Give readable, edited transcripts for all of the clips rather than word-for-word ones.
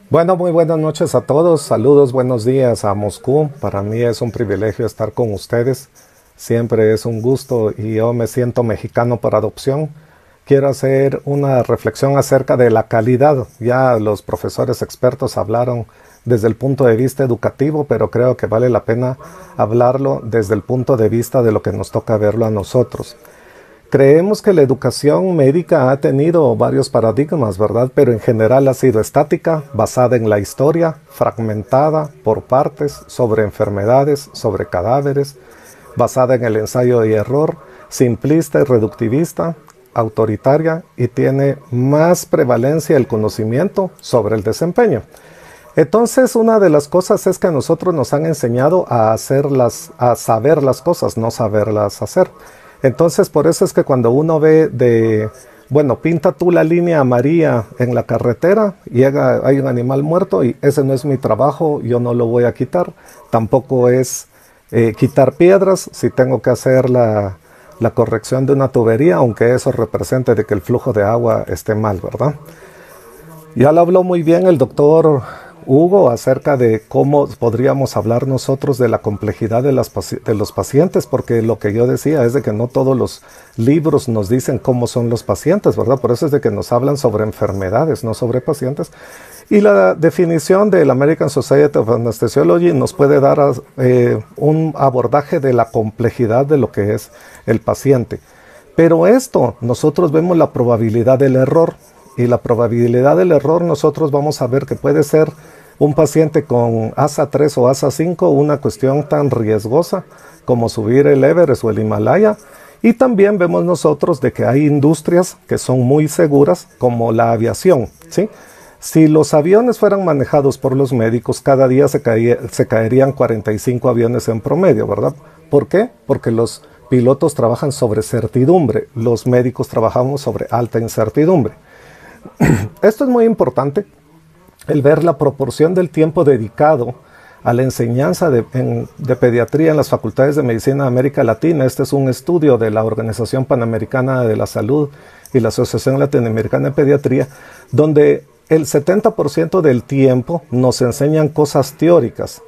Bueno, muy buenas noches a todos. Saludos, buenos días a Moscú. Para mí es un privilegio estar con ustedes. Siempre es un gusto y yo me siento mexicano por adopción. Quiero hacer una reflexión acerca de la calidad. Ya los profesores expertos hablaron desde el punto de vista educativo, pero creo que vale la pena hablarlo desde el punto de vista de lo que nos toca verlo a nosotros. Creemos que la educación médica ha tenido varios paradigmas, ¿verdad? Pero en general ha sido estática, basada en la historia, fragmentada por partes, sobre enfermedades, sobre cadáveres, basada en el ensayo y error, simplista y reductivista, autoritaria y tiene más prevalencia el conocimiento sobre el desempeño. Entonces, una de las cosas es que a nosotros nos han enseñado a saber las cosas, no saberlas hacer. Entonces, por eso es que cuando uno ve bueno, pinta tú la línea amarilla en la carretera, hay un animal muerto y ese no es mi trabajo, yo no lo voy a quitar. Tampoco es quitar piedras si tengo que hacer la corrección de una tubería, aunque eso represente de que el flujo de agua esté mal, ¿verdad? Ya lo habló muy bien el doctor Hugo acerca de cómo podríamos hablar nosotros de la complejidad de los pacientes, porque lo que yo decía es de que no todos los libros nos dicen cómo son los pacientes, ¿verdad? Por eso es de que nos hablan sobre enfermedades, no sobre pacientes. Y la definición del American Society of Anesthesiology nos puede dar un abordaje de la complejidad de lo que es el paciente. Pero esto, nosotros vemos la probabilidad del error. Y la probabilidad del error nosotros vamos a ver que puede ser un paciente con ASA 3 o ASA 5, una cuestión tan riesgosa como subir el Everest o el Himalaya. Y también vemos nosotros de que hay industrias que son muy seguras, como la aviación, ¿sí? Si los aviones fueran manejados por los médicos, cada día se caerían 45 aviones en promedio, ¿verdad? ¿Por qué? Porque los pilotos trabajan sobre certidumbre, los médicos trabajamos sobre alta incertidumbre. Esto es muy importante, el ver la proporción del tiempo dedicado a la enseñanza de pediatría en las facultades de medicina de América Latina. Este es un estudio de la Organización Panamericana de la Salud y la Asociación Latinoamericana de Pediatría, donde el 70% del tiempo nos enseñan cosas teóricas,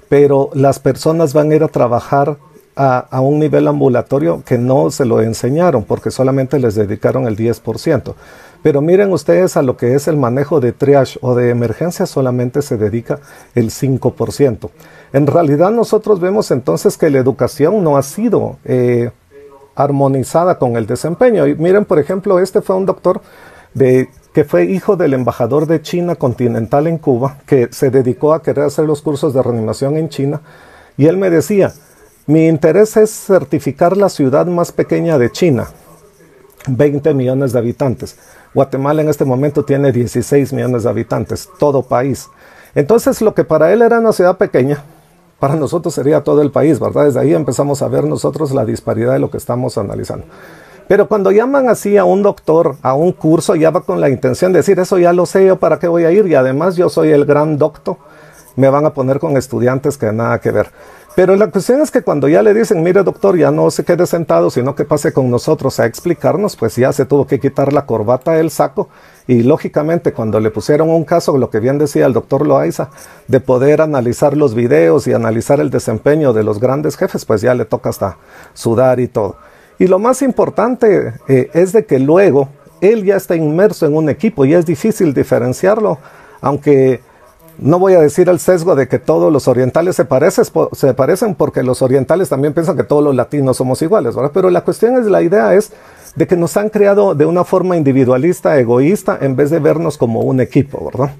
pero las personas van a ir a trabajar a un nivel ambulatorio que no se lo enseñaron porque solamente les dedicaron el 10%. Pero miren ustedes, a lo que es el manejo de triage o de emergencia solamente se dedica el 5%. En realidad nosotros vemos entonces que la educación no ha sido armonizada con el desempeño. Y miren, por ejemplo, este fue un doctor que fue hijo del embajador de China continental en Cuba, que se dedicó a querer hacer los cursos de reanimación en China. Y él me decía, mi interés es certificar la ciudad más pequeña de China, 20 millones de habitantes. Guatemala en este momento tiene 16 millones de habitantes, todo país. Entonces lo que para él era una ciudad pequeña, para nosotros sería todo el país, ¿verdad? Desde ahí empezamos a ver nosotros la disparidad de lo que estamos analizando. Pero cuando llaman así a un doctor, a un curso, ya va con la intención de decir, eso ya lo sé yo, ¿para qué voy a ir? Y además yo soy el gran doctor, me van a poner con estudiantes que nada que ver. Pero la cuestión es que cuando ya le dicen, mire doctor, ya no se quede sentado, sino que pase con nosotros a explicarnos, pues ya se tuvo que quitar la corbata del saco. Y lógicamente cuando le pusieron un caso, lo que bien decía el doctor Loaiza, de poder analizar los videos y analizar el desempeño de los grandes jefes, pues ya le toca hasta sudar y todo. Y lo más importante es de que luego él ya está inmerso en un equipo y es difícil diferenciarlo, aunque no voy a decir el sesgo de que todos los orientales se parecen porque los orientales también piensan que todos los latinos somos iguales, ¿verdad? Pero la idea es de que nos han creado de una forma individualista, egoísta, en vez de vernos como un equipo, ¿verdad?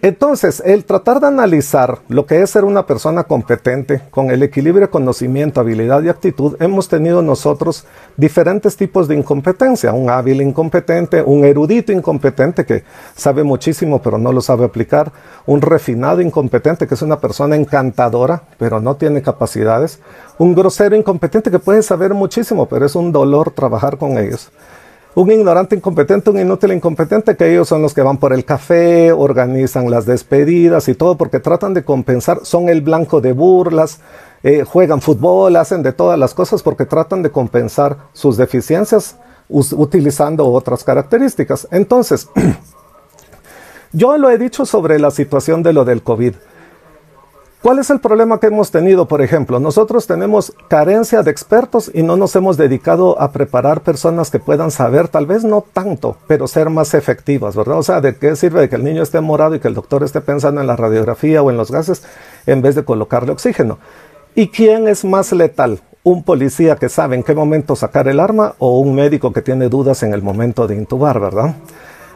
Entonces, el tratar de analizar lo que es ser una persona competente, con el equilibrio, conocimiento, habilidad y actitud, hemos tenido nosotros diferentes tipos de incompetencia. Un hábil incompetente, un erudito incompetente que sabe muchísimo pero no lo sabe aplicar, un refinado incompetente que es una persona encantadora pero no tiene capacidades, un grosero incompetente que puede saber muchísimo pero es un dolor trabajar con ellos. Un ignorante incompetente, un inútil incompetente, que ellos son los que van por el café, organizan las despedidas y todo, porque tratan de compensar, son el blanco de burlas, juegan fútbol, hacen de todas las cosas porque tratan de compensar sus deficiencias utilizando otras características. Entonces, Yo lo he dicho sobre la situación de lo del COVID. ¿Cuál es el problema que hemos tenido? Por ejemplo, nosotros tenemos carencia de expertos y no nos hemos dedicado a preparar personas que puedan saber, tal vez no tanto, pero ser más efectivas, ¿verdad? O sea, ¿de qué sirve de que el niño esté morado y que el doctor esté pensando en la radiografía o en los gases en vez de colocarle oxígeno? ¿Y quién es más letal? ¿Un policía que sabe en qué momento sacar el arma o un médico que tiene dudas en el momento de intubar, ¿verdad?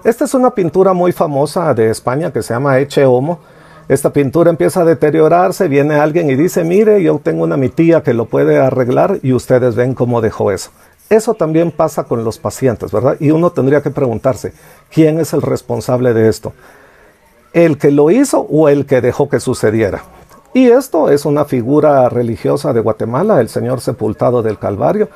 Esta es una pintura muy famosa de España que se llama Ecce Homo. Esta pintura empieza a deteriorarse, viene alguien y dice, mire, yo tengo mi tía que lo puede arreglar, y ustedes ven cómo dejó eso. Eso también pasa con los pacientes, ¿verdad? Y uno tendría que preguntarse, ¿quién es el responsable de esto? ¿El que lo hizo o el que dejó que sucediera? Y esto es una figura religiosa de Guatemala, el Señor Sepultado del Calvario.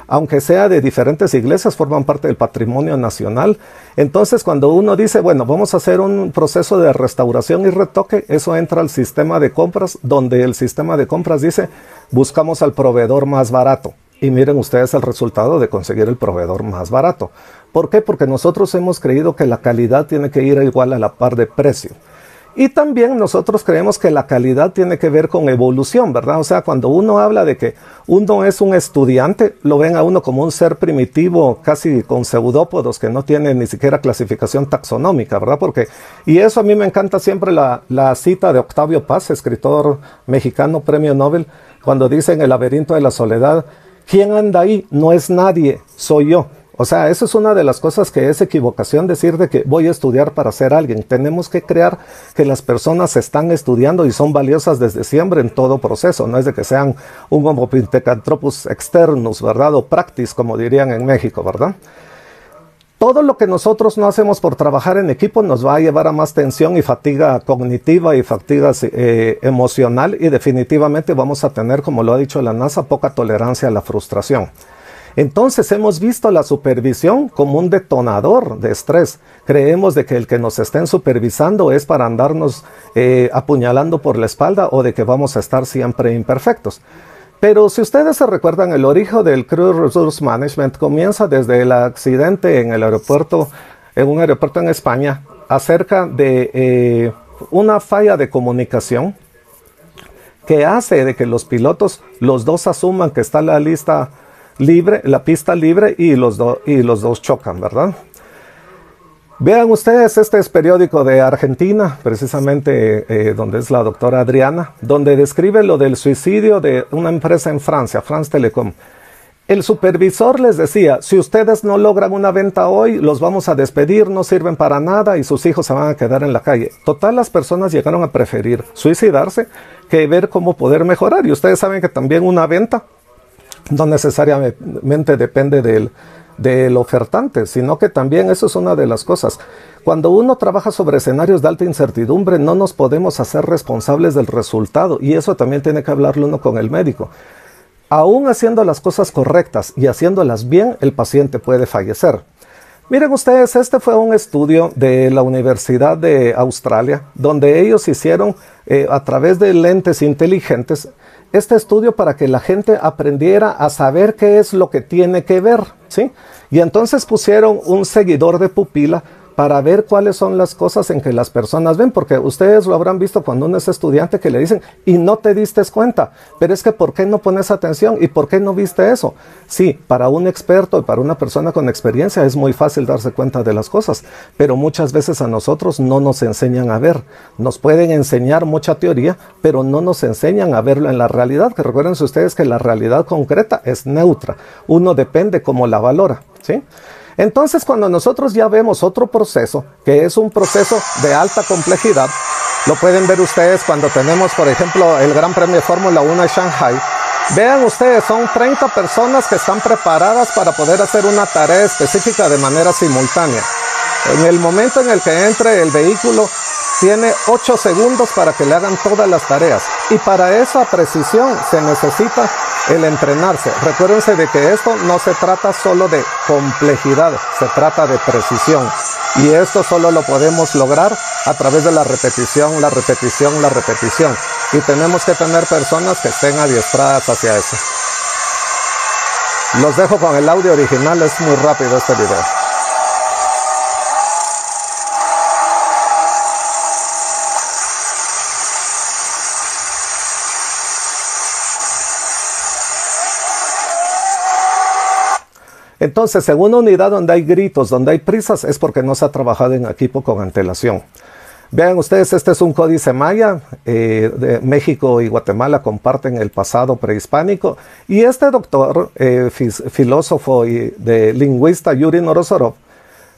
Aunque sea de diferentes iglesias, forman parte del patrimonio nacional. Entonces, cuando uno dice, bueno, vamos a hacer un proceso de restauración y retoque, eso entra al sistema de compras, donde el sistema de compras dice, buscamos al proveedor más barato. Y miren ustedes el resultado de conseguir el proveedor más barato. ¿Por qué? Porque nosotros hemos creído que la calidad tiene que ir igual a la par de precio. Y también nosotros creemos que la calidad tiene que ver con evolución, ¿verdad? O sea, cuando uno habla de que uno es un estudiante, lo ven a uno como un ser primitivo, casi con pseudópodos, que no tiene ni siquiera clasificación taxonómica, ¿verdad? Y eso a mí me encanta siempre la cita de Octavio Paz, escritor mexicano, premio Nobel, cuando dice en El laberinto de la soledad, ¿quién anda ahí? No es nadie, soy yo. O sea, eso es una de las cosas que es equivocación decir de que voy a estudiar para ser alguien. Tenemos que crear que las personas están estudiando y son valiosas desde siempre en todo proceso. No es de que sean un Homo pithecanthropus externus, ¿verdad? O practis, como dirían en México, ¿verdad? Todo lo que nosotros no hacemos por trabajar en equipo nos va a llevar a más tensión y fatiga cognitiva y fatiga emocional, y definitivamente vamos a tener, como lo ha dicho la NASA, poca tolerancia a la frustración. Entonces hemos visto la supervisión como un detonador de estrés. Creemos de que el que nos estén supervisando es para andarnos apuñalando por la espalda, o de que vamos a estar siempre imperfectos. Pero si ustedes se recuerdan, el origen del Crew Resource Management comienza desde el accidente en el aeropuerto, en un aeropuerto en España, acerca de una falla de comunicación que hace de que los pilotos, los dos asuman que está la pista libre, y los dos chocan, ¿verdad? Vean ustedes, este es periódico de Argentina, precisamente donde es la doctora Adriana, donde describe lo del suicidio de una empresa en Francia, France Telecom. El supervisor les decía, si ustedes no logran una venta hoy, los vamos a despedir, no sirven para nada y sus hijos se van a quedar en la calle. Total, las personas llegaron a preferir suicidarse que ver cómo poder mejorar. Y ustedes saben que también una venta no necesariamente depende del ofertante, sino que también eso es una de las cosas. Cuando uno trabaja sobre escenarios de alta incertidumbre, no nos podemos hacer responsables del resultado, y eso también tiene que hablarlo uno con el médico. Aún haciendo las cosas correctas y haciéndolas bien, el paciente puede fallecer. Miren ustedes, este fue un estudio de la Universidad de Australia, donde ellos hicieron a través de lentes inteligentes este estudio para que la gente aprendiera a saber qué es lo que tiene que ver, ¿sí? Y entonces pusieron un seguidor de pupila para ver cuáles son las cosas en que las personas ven, porque ustedes lo habrán visto cuando uno es estudiante que le dicen, y no te diste cuenta, pero es que ¿por qué no pones atención? ¿Y por qué no viste eso? Sí, para un experto y para una persona con experiencia es muy fácil darse cuenta de las cosas, pero muchas veces a nosotros no nos enseñan a ver. Nos pueden enseñar mucha teoría, pero no nos enseñan a verlo en la realidad, que recuérdense ustedes que la realidad concreta es neutra, uno depende cómo la valora, ¿sí? Entonces, cuando nosotros ya vemos otro proceso, que es un proceso de alta complejidad, lo pueden ver ustedes cuando tenemos, por ejemplo, el Gran Premio de Fórmula 1 de Shanghai. Vean ustedes, son 30 personas que están preparadas para poder hacer una tarea específica de manera simultánea. En el momento en el que entre el vehículo, tiene 8 segundos para que le hagan todas las tareas. Y para esa precisión se necesita el entrenarse. Recuérdense de que esto no se trata solo de complejidad, se trata de precisión. Y esto solo lo podemos lograr a través de la repetición, la repetición, la repetición. Y tenemos que tener personas que estén adiestradas hacia eso. Los dejo con el audio original, es muy rápido este video. Entonces, en una unidad donde hay gritos, donde hay prisas, es porque no se ha trabajado en equipo con antelación. Vean ustedes, este es un códice maya, de México y Guatemala comparten el pasado prehispánico, y este doctor, filósofo y lingüista Yuri Novosorov,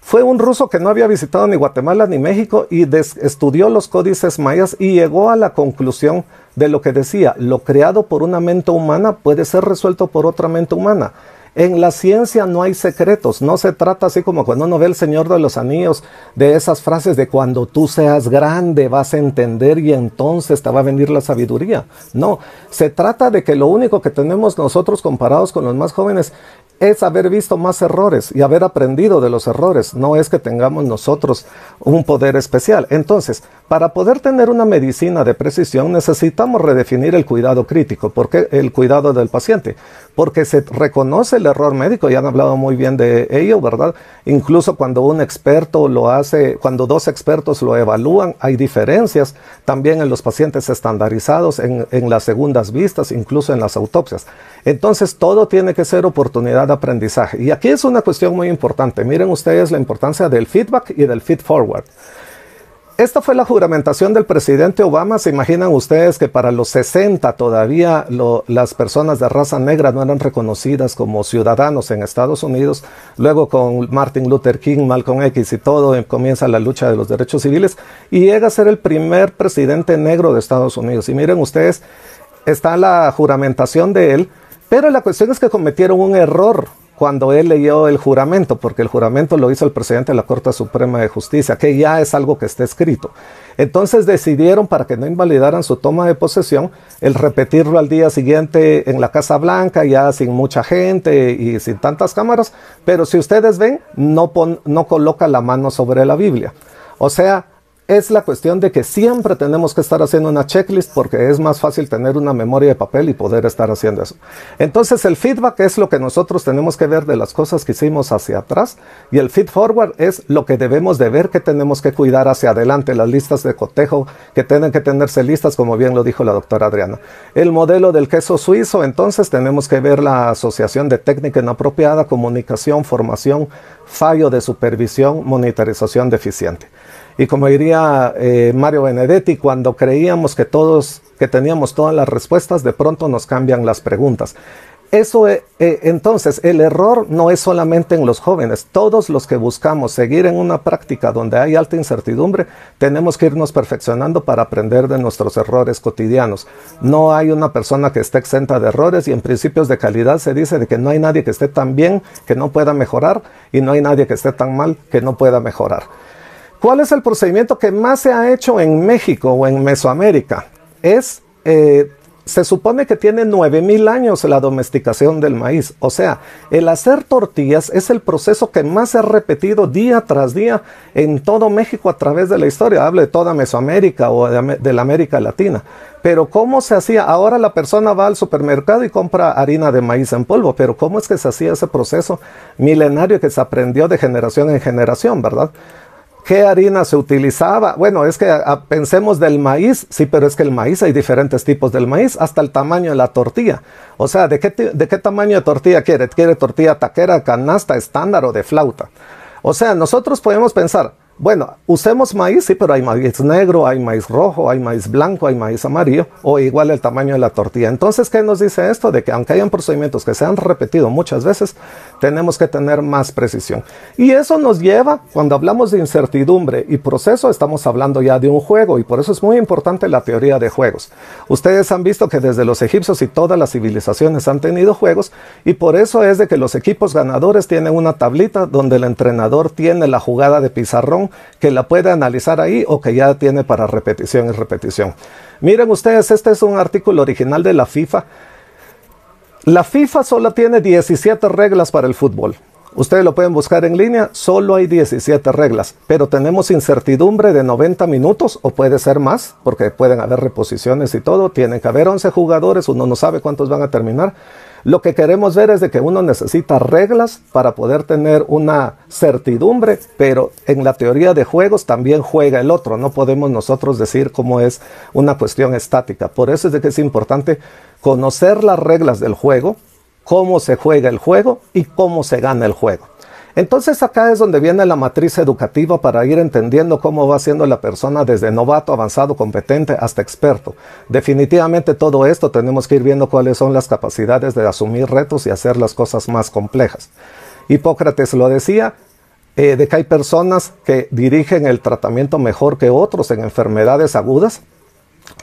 fue un ruso que no había visitado ni Guatemala ni México y estudió los códices mayas y llegó a la conclusión de lo que decía: lo creado por una mente humana puede ser resuelto por otra mente humana. En la ciencia no hay secretos, no se trata así como cuando uno ve El Señor de los Anillos, de esas frases de cuando tú seas grande vas a entender y entonces te va a venir la sabiduría. No, se trata de que lo único que tenemos nosotros comparados con los más jóvenes es haber visto más errores y haber aprendido de los errores. No es que tengamos nosotros un poder especial. Entonces, para poder tener una medicina de precisión necesitamos redefinir el cuidado crítico. ¿Por qué el cuidado del paciente? Porque se reconoce el error médico, ya han hablado muy bien de ello, ¿verdad? Incluso cuando un experto lo hace, cuando dos expertos lo evalúan, hay diferencias también en los pacientes estandarizados, en las segundas vistas, incluso en las autopsias. Entonces, todo tiene que ser oportunidad de aprendizaje. Y aquí es una cuestión muy importante. Miren ustedes la importancia del feedback y del feed forward. Esta fue la juramentación del presidente Obama. ¿Se imaginan ustedes que para los 60 todavía las personas de raza negra no eran reconocidas como ciudadanos en Estados Unidos? Luego con Martin Luther King, Malcolm X y todo, comienza la lucha de los derechos civiles y llega a ser el primer presidente negro de Estados Unidos. Y miren ustedes, está la juramentación de él, pero la cuestión es que cometieron un error cuando él leyó el juramento, porque el juramento lo hizo el presidente de la Corte Suprema de Justicia, que ya es algo que está escrito. Entonces decidieron, para que no invalidaran su toma de posesión, el repetirlo al día siguiente en la Casa Blanca, ya sin mucha gente y sin tantas cámaras, pero si ustedes ven, no coloca la mano sobre la Biblia. O sea, es la cuestión de que siempre tenemos que estar haciendo una checklist porque es más fácil tener una memoria de papel y poder estar haciendo eso. Entonces el feedback es lo que nosotros tenemos que ver de las cosas que hicimos hacia atrás y el feed forward es lo que debemos de ver que tenemos que cuidar hacia adelante, las listas de cotejo que tienen que tenerse listas, como bien lo dijo la doctora Adriana. El modelo del queso suizo, entonces tenemos que ver la asociación de técnica inapropiada, comunicación, formación, fallo de supervisión, monitorización deficiente. Y como diría Mario Benedetti, cuando creíamos que teníamos todas las respuestas, de pronto nos cambian las preguntas. Eso, entonces, el error no es solamente en los jóvenes. Todos los que buscamos seguir en una práctica donde hay alta incertidumbre, tenemos que irnos perfeccionando para aprender de nuestros errores cotidianos. No hay una persona que esté exenta de errores y en principios de calidad se dice de que no hay nadie que esté tan bien que no pueda mejorar y no hay nadie que esté tan mal que no pueda mejorar. ¿Cuál es el procedimiento que más se ha hecho en México o en Mesoamérica? Se supone que tiene 9,000 años la domesticación del maíz. O sea, el hacer tortillas es el proceso que más se ha repetido día tras día en todo México a través de la historia. Hablo de toda Mesoamérica o de la América Latina. Pero ¿cómo se hacía? Ahora la persona va al supermercado y compra harina de maíz en polvo. Pero ¿cómo es que se hacía ese proceso milenario que se aprendió de generación en generación, verdad? ¿Qué harina se utilizaba? Bueno, es que pensemos del maíz, sí, pero es que el maíz, hay diferentes tipos del maíz, hasta el tamaño de la tortilla. O sea, ¿de qué tamaño de tortilla quiere? ¿Quiere tortilla taquera, canasta, estándar o de flauta? O sea, nosotros podemos pensar, bueno, usemos maíz, sí, pero hay maíz negro, hay maíz rojo, hay maíz blanco, hay maíz amarillo, o igual el tamaño de la tortilla. Entonces, ¿qué nos dice esto? De que aunque hayan procedimientos que se han repetido muchas veces, tenemos que tener más precisión. Y eso nos lleva, cuando hablamos de incertidumbre y proceso, estamos hablando ya de un juego, y por eso es muy importante la teoría de juegos. Ustedes han visto que desde los egipcios y todas las civilizaciones han tenido juegos, y por eso es de que los equipos ganadores tienen una tablita donde el entrenador tiene la jugada de pizarrón que la puede analizar ahí o que ya tiene para repetición y repetición. Miren ustedes, este es un artículo original de la FIFA. La FIFA solo tiene 17 reglas para el fútbol. Ustedes lo pueden buscar en línea, solo hay 17 reglas, pero tenemos incertidumbre de 90 minutos o puede ser más, porque pueden haber reposiciones y todo, tienen que haber 11 jugadores, uno no sabe cuántos van a terminar. Lo que queremos ver es de que uno necesita reglas para poder tener una certidumbre, pero en la teoría de juegos también juega el otro, no podemos nosotros decir cómo es una cuestión estática. Por eso es de que es importante conocer las reglas del juego, cómo se juega el juego y cómo se gana el juego. Entonces acá es donde viene la matriz educativa para ir entendiendo cómo va siendo la persona desde novato, avanzado, competente hasta experto. Definitivamente todo esto tenemos que ir viendo cuáles son las capacidades de asumir retos y hacer las cosas más complejas. Hipócrates lo decía, de que hay personas que dirigen el tratamiento mejor que otros en enfermedades agudas.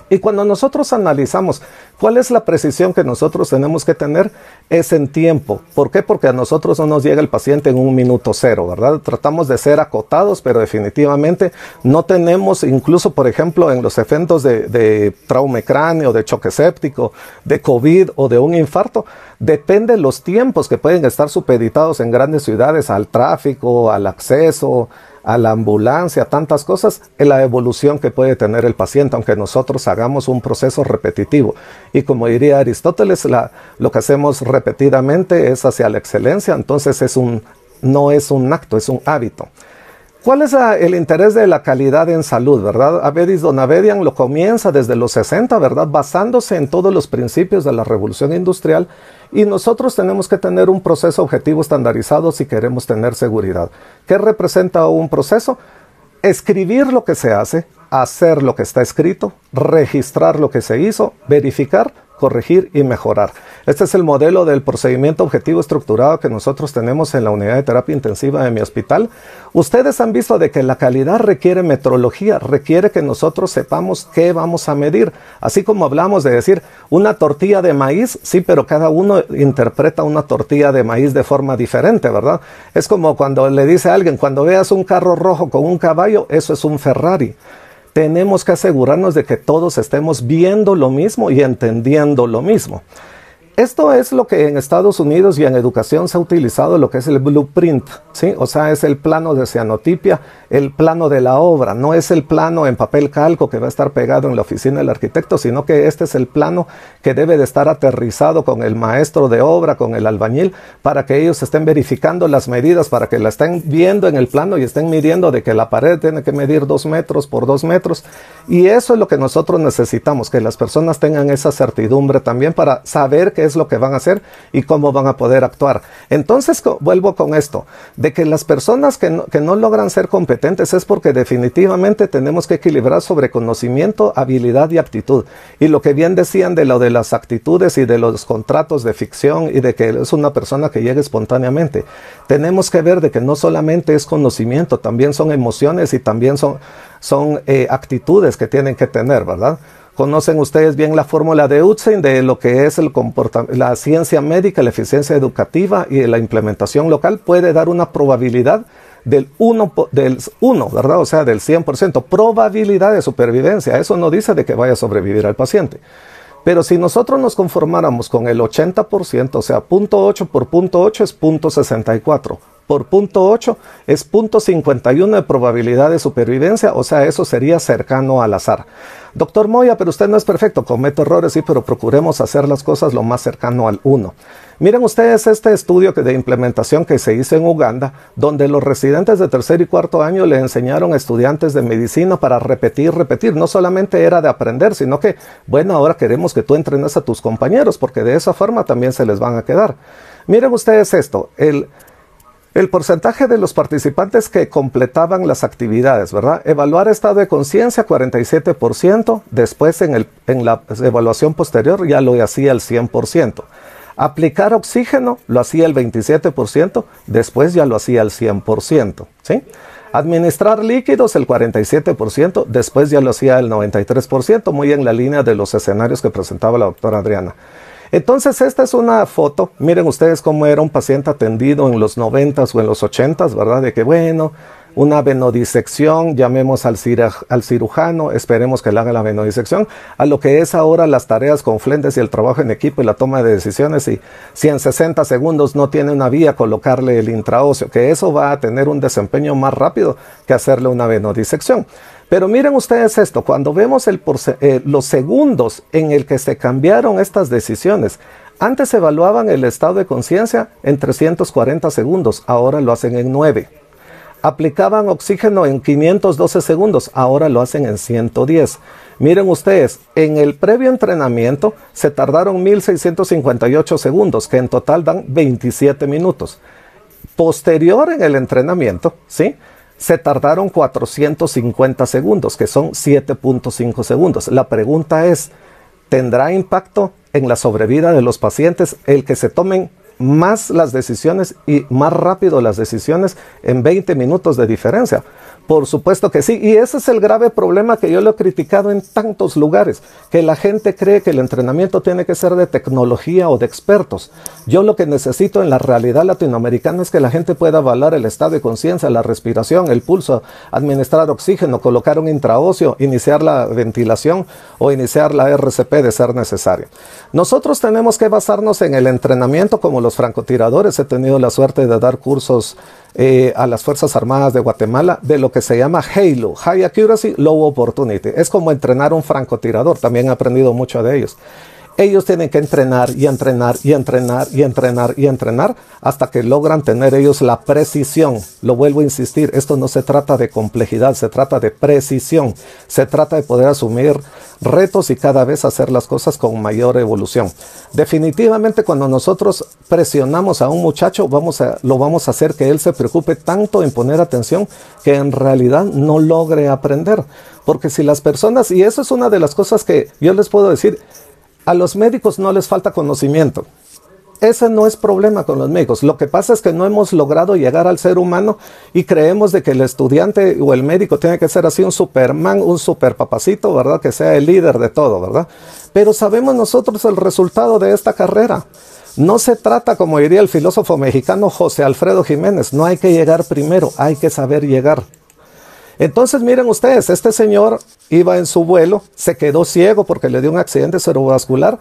Y cuando nosotros analizamos cuál es la precisión que nosotros tenemos que tener, es en tiempo. ¿Por qué? Porque a nosotros no nos llega el paciente en un minuto cero, ¿verdad? Tratamos de ser acotados, pero definitivamente no tenemos, incluso por ejemplo en los eventos de trauma cráneo, de choque séptico, de COVID o de un infarto, depende los tiempos que pueden estar supeditados en grandes ciudades al tráfico, al acceso, a la ambulancia, tantas cosas, en la evolución que puede tener el paciente, aunque nosotros hagamos un proceso repetitivo. Y como diría Aristóteles, lo que hacemos repetidamente es hacia la excelencia, entonces no es un acto, es un hábito. ¿Cuál es el interés de la calidad en salud, verdad? Avedis Donavedian lo comienza desde los 60, ¿verdad? Basándose en todos los principios de la revolución industrial, y nosotros tenemos que tener un proceso objetivo estandarizado si queremos tener seguridad. ¿Qué representa un proceso? Escribir lo que se hace, hacer lo que está escrito, registrar lo que se hizo, verificar, corregir y mejorar. Este es el modelo del procedimiento objetivo estructurado que nosotros tenemos en la unidad de terapia intensiva de mi hospital. Ustedes han visto de que la calidad requiere metrología, requiere que nosotros sepamos qué vamos a medir. Así como hablamos de decir una tortilla de maíz, sí, pero cada uno interpreta una tortilla de maíz de forma diferente, ¿verdad? Es como cuando le dice a alguien, cuando veas un carro rojo con un caballo, eso es un Ferrari. Tenemos que asegurarnos de que todos estemos viendo lo mismo y entendiendo lo mismo. Esto es lo que en Estados Unidos y en educación se ha utilizado, lo que es el blueprint, ¿sí? O sea, es el plano de cianotipia, el plano de la obra. No es el plano en papel calco que va a estar pegado en la oficina del arquitecto, sino que este es el plano que debe de estar aterrizado con el maestro de obra, con el albañil, para que ellos estén verificando las medidas, para que la estén viendo en el plano y estén midiendo de que la pared tiene que medir 2 metros por 2 metros. Y eso es lo que nosotros necesitamos, que las personas tengan esa certidumbre también para saber qué es lo que van a hacer y cómo van a poder actuar. Entonces vuelvo con esto, de que las personas que no logran ser competentes es porque definitivamente tenemos que equilibrar sobre conocimiento, habilidad y aptitud. Y lo que bien decían de lo de las actitudes y de los contratos de ficción y de que es una persona que llega espontáneamente, tenemos que ver de que no solamente es conocimiento, también son emociones y también son actitudes que tienen que tener, ¿verdad? Conocen ustedes bien la fórmula de Utzin de lo que es la ciencia médica, la eficiencia educativa y la implementación local puede dar una probabilidad del 1, ¿verdad? O sea, del 100%, probabilidad de supervivencia. Eso no dice de que vaya a sobrevivir al paciente. Pero si nosotros nos conformáramos con el 80%, o sea, 0.8 por 0.8 es 0.64. Por 0.8 es 0.51 de probabilidad de supervivencia, o sea, eso sería cercano al azar. Doctor Moya, pero usted no es perfecto, comete errores, sí, pero procuremos hacer las cosas lo más cercano al 1. Miren ustedes este estudio de implementación que se hizo en Uganda, donde los residentes de tercer y cuarto año le enseñaron a estudiantes de medicina para repetir. No solamente era de aprender, sino que, bueno, ahora queremos que tú entrenes a tus compañeros, porque de esa forma también se les van a quedar. Miren ustedes esto, el porcentaje de los participantes que completaban las actividades, ¿verdad? Evaluar estado de conciencia, 47%. Después, en la evaluación posterior, ya lo hacía el 100%. Aplicar oxígeno, lo hacía el 27%. Después ya lo hacía el 100%, ¿sí? Administrar líquidos, el 47%. Después ya lo hacía el 93%, muy en la línea de los escenarios que presentaba la doctora Adriana. Entonces esta es una foto, miren ustedes cómo era un paciente atendido en los 90s o en los 80s, ¿verdad? De que bueno, una venodisección, llamemos al cirujano, esperemos que le haga la venodisección, a lo que es ahora las tareas con flentes y el trabajo en equipo y la toma de decisiones, y si en 60 segundos no tiene una vía, colocarle el intraóseo, que eso va a tener un desempeño más rápido que hacerle una venodisección. Pero miren ustedes esto, cuando vemos los segundos en el que se cambiaron estas decisiones, antes evaluaban el estado de conciencia en 340 segundos, ahora lo hacen en 9. Aplicaban oxígeno en 512 segundos, ahora lo hacen en 110. Miren ustedes, en el previo entrenamiento se tardaron 1658 segundos, que en total dan 27 minutos. Posterior en el entrenamiento, ¿sí?, se tardaron 450 segundos, que son 7.5 segundos. La pregunta es, ¿tendrá impacto en la sobrevida de los pacientes el que se tomen más las decisiones y más rápido las decisiones en 20 minutos de diferencia? Por supuesto que sí, y ese es el grave problema que yo lo he criticado en tantos lugares, que la gente cree que el entrenamiento tiene que ser de tecnología o de expertos. Yo lo que necesito en la realidad latinoamericana es que la gente pueda avalar el estado de conciencia, la respiración, el pulso, administrar oxígeno, colocar un intraóseo, iniciar la ventilación o iniciar la RCP de ser necesario. Nosotros tenemos que basarnos en el entrenamiento como los francotiradores. He tenido la suerte de dar cursos a las Fuerzas Armadas de Guatemala de lo que se llama HALO, High Accuracy, Low Opportunity. Es como entrenar un francotirador, también he aprendido mucho de ellos. Ellos tienen que entrenar y entrenar y entrenar y entrenar y entrenar hasta que logran tener ellos la precisión. Lo vuelvo a insistir, esto no se trata de complejidad, se trata de precisión. Se trata de poder asumir retos y cada vez hacer las cosas con mayor evolución. Definitivamente cuando nosotros presionamos a un muchacho, lo vamos a hacer que él se preocupe tanto en poner atención que en realidad no logre aprender. Porque si las personas, y eso es una de las cosas que yo les puedo decir, a los médicos no les falta conocimiento. Ese no es problema con los médicos. Lo que pasa es que no hemos logrado llegar al ser humano y creemos de que el estudiante o el médico tiene que ser así un Superman, un superpapacito, ¿verdad? Que sea el líder de todo, ¿verdad? Pero sabemos nosotros el resultado de esta carrera. No se trata, como diría el filósofo mexicano José Alfredo Jiménez, no hay que llegar primero, hay que saber llegar. Entonces miren ustedes, este señor iba en su vuelo, se quedó ciego porque le dio un accidente cerebrovascular,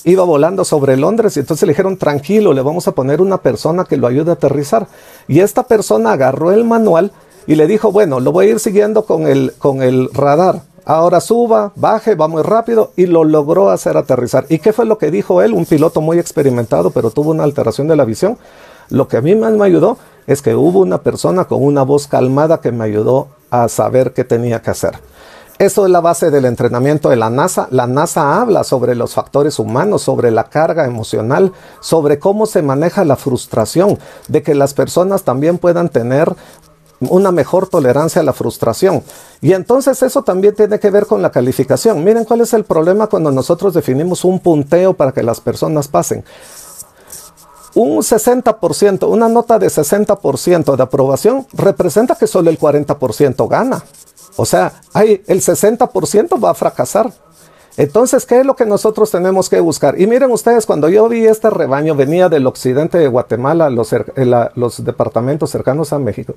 iba volando sobre Londres y entonces le dijeron, tranquilo, le vamos a poner una persona que lo ayude a aterrizar. Y esta persona agarró el manual y le dijo, bueno, lo voy a ir siguiendo con el radar. Ahora suba, baje, va muy rápido, y lo logró hacer aterrizar. ¿Y qué fue lo que dijo él? Un piloto muy experimentado, pero tuvo una alteración de la visión. Lo que a mí más me ayudó es que hubo una persona con una voz calmada que me ayudó a saber qué tenía que hacer. Eso es la base del entrenamiento de la NASA. La NASA habla sobre los factores humanos, sobre la carga emocional, sobre cómo se maneja la frustración, de que las personas también puedan tener una mejor tolerancia a la frustración. Y entonces eso también tiene que ver con la calificación. Miren cuál es el problema cuando nosotros definimos un punteo para que las personas pasen. Un 60%, una nota de 60% de aprobación representa que solo el 40% gana. O sea, el 60% va a fracasar. Entonces, ¿qué es lo que nosotros tenemos que buscar? Y miren ustedes, cuando yo vi este rebaño, venía del occidente de Guatemala, los departamentos cercanos a México.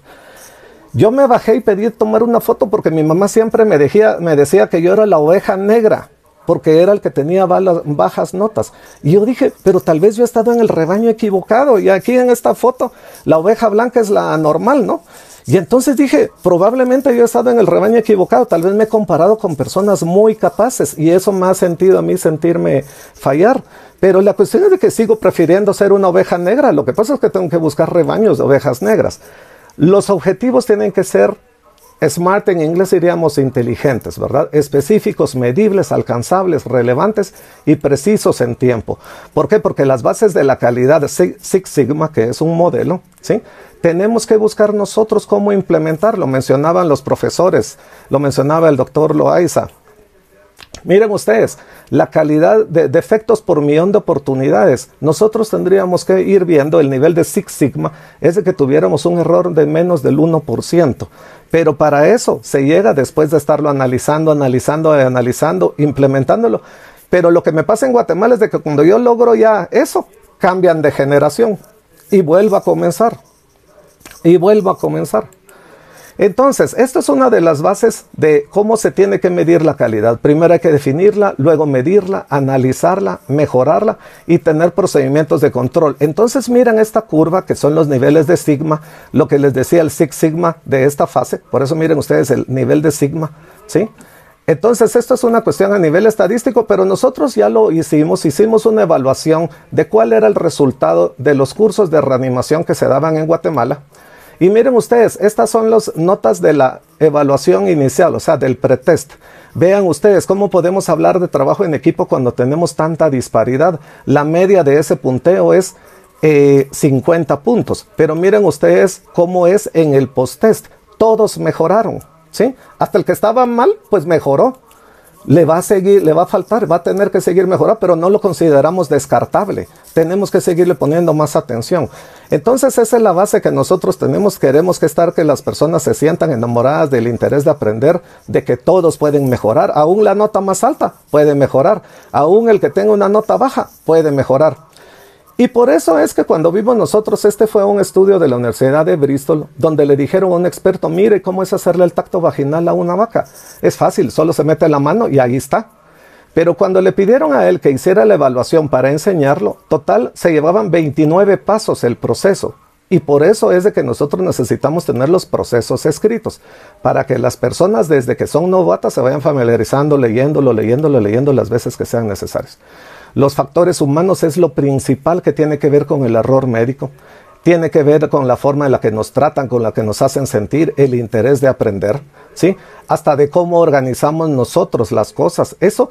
Yo me bajé y pedí tomar una foto porque mi mamá siempre me decía que yo era la oveja negra, porque era el que tenía bajas notas. Y yo dije, pero tal vez yo he estado en el rebaño equivocado, y aquí en esta foto la oveja blanca es la normal, ¿no? Y entonces dije, probablemente yo he estado en el rebaño equivocado, tal vez me he comparado con personas muy capaces, y eso me ha sentido a mí sentirme fallar. Pero la cuestión es de que sigo prefiriendo ser una oveja negra. Lo que pasa es que tengo que buscar rebaños de ovejas negras. Los objetivos tienen que ser smart, en inglés diríamos inteligentes, ¿verdad? Específicos, medibles, alcanzables, relevantes y precisos en tiempo. ¿Por qué? Porque las bases de la calidad de Six Sigma, que es un modelo, ¿sí?, tenemos que buscar nosotros cómo implementarlo. Mencionaban los profesores, lo mencionaba el doctor Loaiza. Miren ustedes, la calidad de defectos por millón de oportunidades. Nosotros tendríamos que ir viendo el nivel de Six Sigma, es de que tuviéramos un error de menos del 1%. Pero para eso se llega después de estarlo analizando, implementándolo. Pero lo que me pasa en Guatemala es de que cuando yo logro ya eso, cambian de generación y vuelvo a comenzar. Entonces, esto es una de las bases de cómo se tiene que medir la calidad. Primero hay que definirla, luego medirla, analizarla, mejorarla y tener procedimientos de control. Entonces, miren esta curva que son los niveles de Sigma, lo que les decía el Six Sigma de esta fase. Por eso miren ustedes el nivel de Sigma, ¿sí? Entonces, esto es una cuestión a nivel estadístico, pero nosotros ya lo hicimos una evaluación de cuál era el resultado de los cursos de reanimación que se daban en Guatemala. Y miren ustedes, estas son las notas de la evaluación inicial, o sea, del pretest. Vean ustedes cómo podemos hablar de trabajo en equipo cuando tenemos tanta disparidad. La media de ese punteo es 50 puntos. Pero miren ustedes cómo es en el post-test. Todos mejoraron, ¿sí? Hasta el que estaba mal, pues mejoró. Le va a seguir, le va a faltar, va a tener que seguir mejorando, pero no lo consideramos descartable. Tenemos que seguirle poniendo más atención. Entonces esa es la base que nosotros tenemos. Queremos que las personas se sientan enamoradas del interés de aprender, de que todos pueden mejorar. Aún la nota más alta puede mejorar. Aún el que tenga una nota baja puede mejorar. Y por eso es que cuando vimos nosotros, este fue un estudio de la Universidad de Bristol, donde le dijeron a un experto, mire cómo es hacerle el tacto vaginal a una vaca. Es fácil, solo se mete la mano y ahí está. Pero cuando le pidieron a él que hiciera la evaluación para enseñarlo, total, se llevaban 29 pasos el proceso. Y por eso es de que nosotros necesitamos tener los procesos escritos, para que las personas desde que son novatas se vayan familiarizando, leyéndolo las veces que sean necesarias. Los factores humanos es lo principal que tiene que ver con el error médico. Tiene que ver con la forma en la que nos tratan, con la que nos hacen sentir, el interés de aprender, ¿sí? Hasta de cómo organizamos nosotros las cosas. Eso,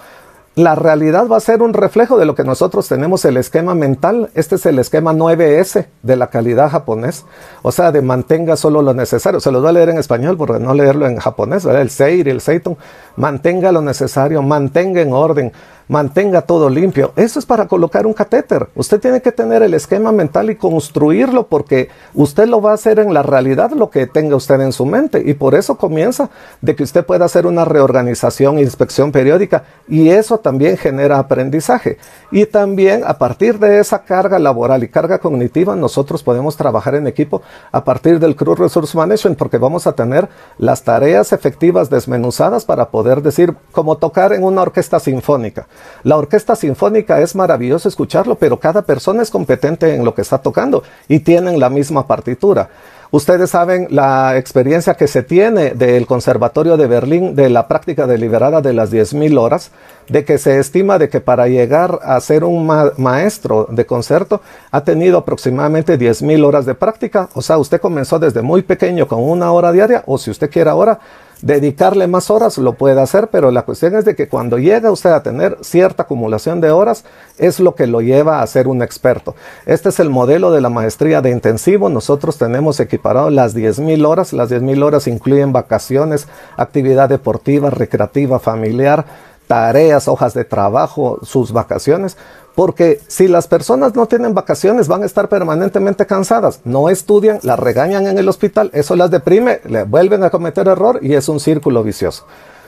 la realidad va a ser un reflejo de lo que nosotros tenemos, el esquema mental. Este es el esquema 9S de la calidad japonés. O sea, de mantenga solo lo necesario. Se los voy a leer en español porque no leerlo en japonés, ¿verdad? El seiri, el seitun. Mantenga lo necesario, mantenga en orden, mantenga todo limpio. Eso es para colocar un catéter. Usted tiene que tener el esquema mental y construirlo, porque usted lo va a hacer en la realidad lo que tenga usted en su mente. Y por eso comienza de que usted pueda hacer una reorganización e inspección periódica. Y eso también genera aprendizaje. Y también a partir de esa carga laboral y carga cognitiva, nosotros podemos trabajar en equipo a partir del Crew Resource Management, porque vamos a tener las tareas efectivas desmenuzadas para poder decir, como tocar en una orquesta sinfónica. La orquesta sinfónica es maravilloso escucharlo, pero cada persona es competente en lo que está tocando y tienen la misma partitura. Ustedes saben la experiencia que se tiene del Conservatorio de Berlín de la práctica deliberada de las 10.000 horas, de que se estima de que para llegar a ser un maestro de concierto ha tenido aproximadamente 10.000 horas de práctica. O sea, usted comenzó desde muy pequeño con 1 hora diaria, o si usted quiere ahora dedicarle más horas, lo puede hacer, pero la cuestión es de que cuando llega usted a tener cierta acumulación de horas, es lo que lo lleva a ser un experto. Este es el modelo de la maestría de intensivo. Nosotros tenemos equiparado las 10.000 horas. Las 10.000 horas incluyen vacaciones, actividad deportiva, recreativa, familiar, tareas, hojas de trabajo, sus vacaciones. Porque si las personas no tienen vacaciones, van a estar permanentemente cansadas, no estudian, las regañan en el hospital, eso las deprime, le vuelven a cometer error y es un círculo vicioso.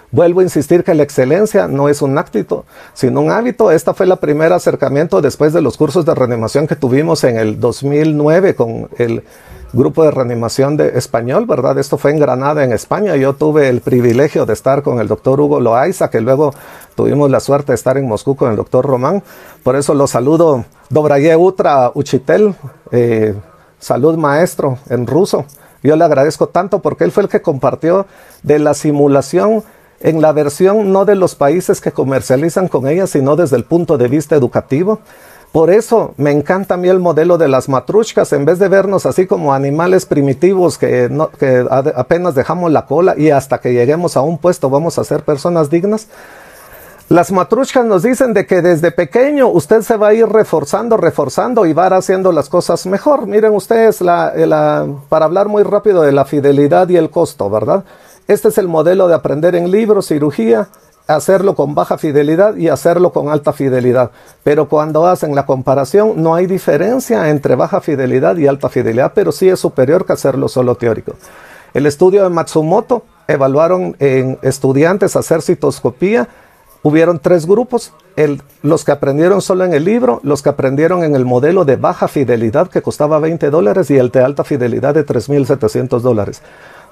Vuelvo a insistir que la excelencia no es un hábito, sino un hábito. Esta fue la primer acercamiento después de los cursos de reanimación que tuvimos en el 2009 con el grupo de reanimación de español, ¿verdad? Esto fue en Granada, en España. Yo tuve el privilegio de estar con el doctor Hugo Loaiza, que luego tuvimos la suerte de estar en Moscú con el doctor Román. Por eso lo saludo. Dobraye Utra Uchitel, salud maestro en ruso. Yo le agradezco tanto porque él fue el que compartió de la simulación en la versión no de los países que comercializan con ella, sino desde el punto de vista educativo. Por eso me encanta a mí el modelo de las matrushkas. En vez de vernos así como animales primitivos que apenas dejamos la cola y hasta que lleguemos a un puesto vamos a ser personas dignas, las matrushkas nos dicen de que desde pequeño usted se va a ir reforzando y va a ir haciendo las cosas mejor. Miren ustedes, para hablar muy rápido de la fidelidad y el costo, ¿verdad? Este es el modelo de aprender en libros, cirugía, hacerlo con baja fidelidad y hacerlo con alta fidelidad. Pero cuando hacen la comparación, no hay diferencia entre baja fidelidad y alta fidelidad, pero sí es superior que hacerlo solo teórico. El estudio de Matsumoto evaluaron en estudiantes hacer citoscopía. Hubieron 3 grupos, los que aprendieron solo en el libro, los que aprendieron en el modelo de baja fidelidad que costaba $20 y el de alta fidelidad de $3,700.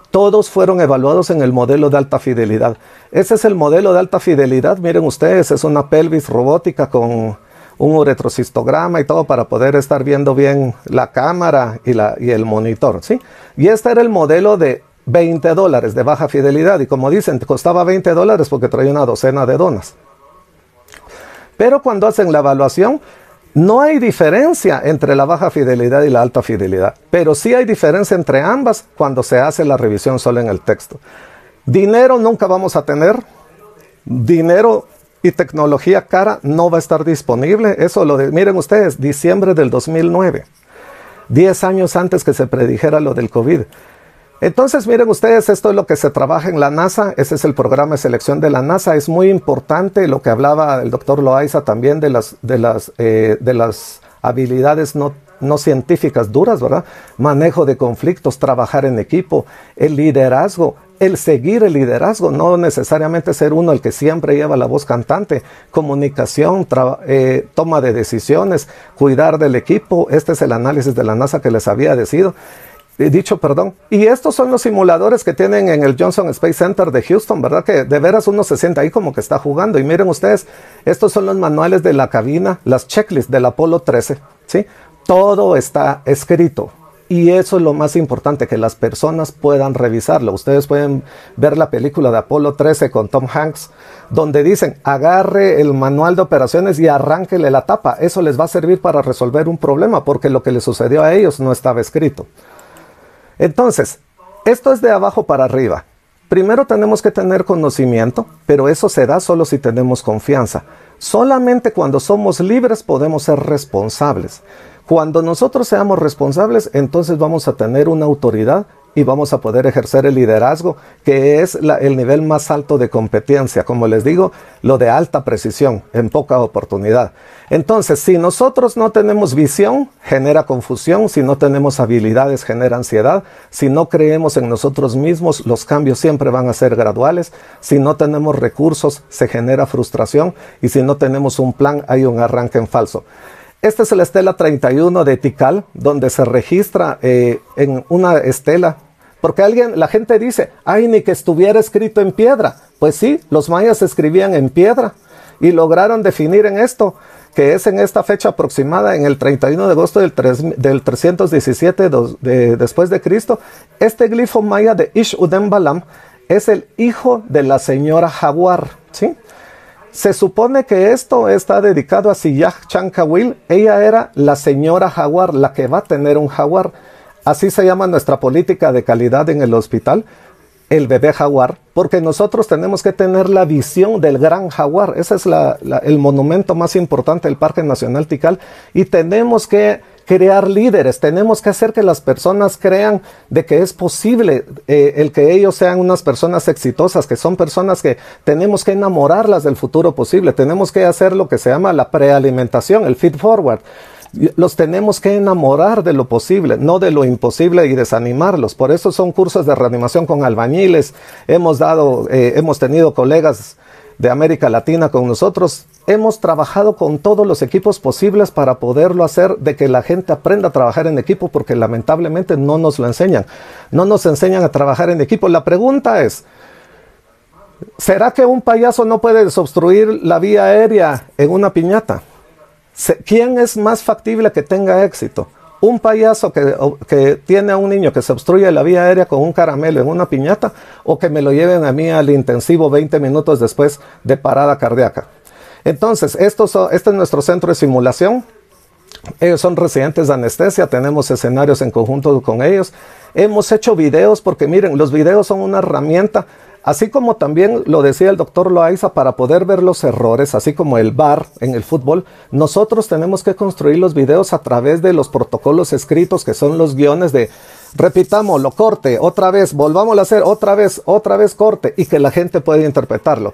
Todos fueron evaluados en el modelo de alta fidelidad. Ese es el modelo de alta fidelidad. Miren ustedes, es una pelvis robótica con un uretrocistograma y todo para poder estar viendo bien la cámara y el monitor, ¿sí? Y este era el modelo de $20 de baja fidelidad. Y como dicen, costaba $20 porque traía una docena de donas. Pero cuando hacen la evaluación, No hay diferencia entre la baja fidelidad y la alta fidelidad, pero sí hay diferencia entre ambas cuando se hace la revisión solo en el texto. Dinero nunca vamos a tener, dinero y tecnología cara no va a estar disponible. Eso miren ustedes, diciembre del 2009, 10 años antes que se predijera lo del COVID. Entonces, miren ustedes, esto es lo que se trabaja en la NASA, ese es el programa de selección de la NASA. Es muy importante lo que hablaba el doctor Loaiza también de las habilidades no científicas duras, ¿verdad? Manejo de conflictos, trabajar en equipo, el liderazgo, el seguir el liderazgo, no necesariamente ser uno el que siempre lleva la voz cantante, comunicación, toma de decisiones, cuidar del equipo. Este es el análisis de la NASA que les había dicho, perdón. Y estos son los simuladores que tienen en el Johnson Space Center de Houston, ¿verdad? Que de veras uno se siente ahí como que está jugando. Y miren ustedes, estos son los manuales de la cabina, las checklists del Apolo 13, ¿sí? Todo está escrito. Y eso es lo más importante, que las personas puedan revisarlo. Ustedes pueden ver la película de Apolo 13 con Tom Hanks, donde dicen, agarre el manual de operaciones y arránquele la tapa. Eso les va a servir para resolver un problema, porque lo que les sucedió a ellos no estaba escrito. Entonces, esto es de abajo para arriba. Primero tenemos que tener conocimiento, pero eso se da solo si tenemos confianza. Solamente cuando somos libres podemos ser responsables. Cuando nosotros seamos responsables, entonces vamos a tener una autoridad y vamos a poder ejercer el liderazgo, que es el nivel más alto de competencia. Como les digo, lo de alta precisión, en poca oportunidad. Entonces, si nosotros no tenemos visión, genera confusión. Si no tenemos habilidades, genera ansiedad. Si no creemos en nosotros mismos, los cambios siempre van a ser graduales. Si no tenemos recursos, se genera frustración. Y si no tenemos un plan, hay un arranque en falso. Esta es la estela 31 de Tikal, donde se registra en una estela. Porque la gente dice, ay, ni que estuviera escrito en piedra. Pues sí, los mayas escribían en piedra y lograron definir en esto, que es en esta fecha aproximada, en el 31 de agosto del 317 después de Cristo. Este glifo maya de Ish-Udem-Balam es el hijo de la señora Jaguar, ¿sí? Se supone que esto está dedicado a Siyaj Chankawil. Ella era la señora jaguar, la que va a tener un jaguar. Así se llama nuestra política de calidad en el hospital, el bebé jaguar, porque nosotros tenemos que tener la visión del gran jaguar. Ese es el monumento más importante del Parque Nacional Tikal, y tenemos que crear líderes, tenemos que hacer que las personas crean de que es posible el que ellos sean unas personas exitosas, que son personas que tenemos que enamorarlas del futuro posible. Tenemos que hacer lo que se llama la prealimentación, el feed forward. Los tenemos que enamorar de lo posible, no de lo imposible, y desanimarlos. Por eso son cursos de reanimación con albañiles. Hemos tenido colegas de América Latina con nosotros. Hemos trabajado con todos los equipos posibles para poderlo hacer, de que la gente aprenda a trabajar en equipo, porque lamentablemente no nos lo enseñan. No nos enseñan a trabajar en equipo. La pregunta es, ¿será que un payaso no puede desobstruir la vía aérea en una piñata? ¿Quién es más factible que tenga éxito? ¿Un payaso que tiene a un niño que se obstruye la vía aérea con un caramelo en una piñata, o que me lo lleven a mí al intensivo 20 minutos después de parada cardíaca? Entonces, este es nuestro centro de simulación. Ellos son residentes de anestesia, tenemos escenarios en conjunto con ellos. Hemos hecho videos, porque miren, los videos son una herramienta. Así como también lo decía el doctor Loaiza, para poder ver los errores, así como el VAR en el fútbol, nosotros tenemos que construir los videos a través de los protocolos escritos, que son los guiones de repitamos, lo corte, otra vez, volvamos a hacer, otra vez corte, y que la gente pueda interpretarlo.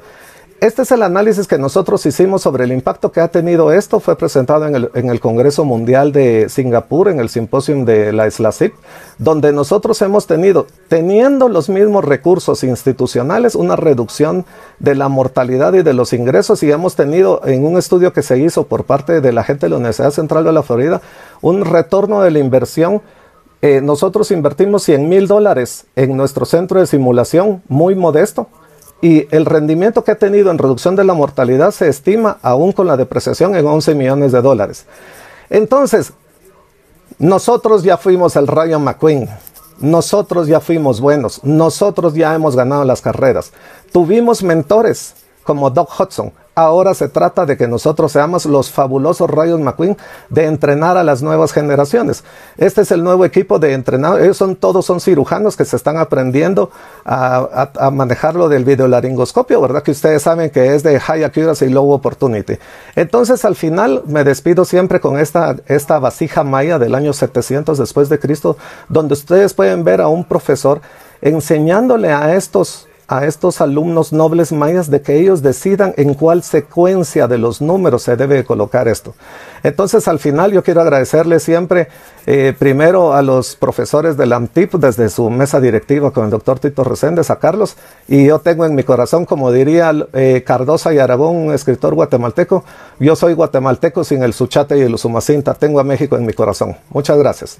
Este es el análisis que nosotros hicimos sobre el impacto que ha tenido esto. Fue presentado en el Congreso Mundial de Singapur, en el simposio de la SLACIP, donde nosotros hemos teniendo los mismos recursos institucionales, una reducción de la mortalidad y de los ingresos, y hemos tenido, en un estudio que se hizo por parte de la gente de la Universidad Central de la Florida, un retorno de la inversión. Nosotros invertimos $100,000 en nuestro centro de simulación, muy modesto. Y el rendimiento que ha tenido en reducción de la mortalidad se estima, aún con la depreciación, en $11 millones. Entonces, nosotros ya fuimos el Rayo McQueen. Nosotros ya fuimos buenos. Nosotros ya hemos ganado las carreras. Tuvimos mentores como Doc Hudson. Ahora se trata de que nosotros seamos los fabulosos Rayos McQueen de entrenar a las nuevas generaciones. Este es el nuevo equipo de entrenadores. Ellos todos son cirujanos que se están aprendiendo a manejar lo del videolaringoscopio, ¿verdad? Que ustedes saben que es de High Accuracy y Low Opportunity. Entonces, al final, me despido siempre con esta vasija maya del año 700 después de Cristo, donde ustedes pueden ver a un profesor enseñándole a estos alumnos nobles mayas de que ellos decidan en cuál secuencia de los números se debe colocar esto. Entonces, al final, yo quiero agradecerle siempre, primero a los profesores de la AMTIP, desde su mesa directiva con el doctor Tito Reséndez, a Carlos, y yo tengo en mi corazón, como diría Cardosa y Aragón, un escritor guatemalteco, yo soy guatemalteco sin el Suchate y el Usumacinta, tengo a México en mi corazón. Muchas gracias.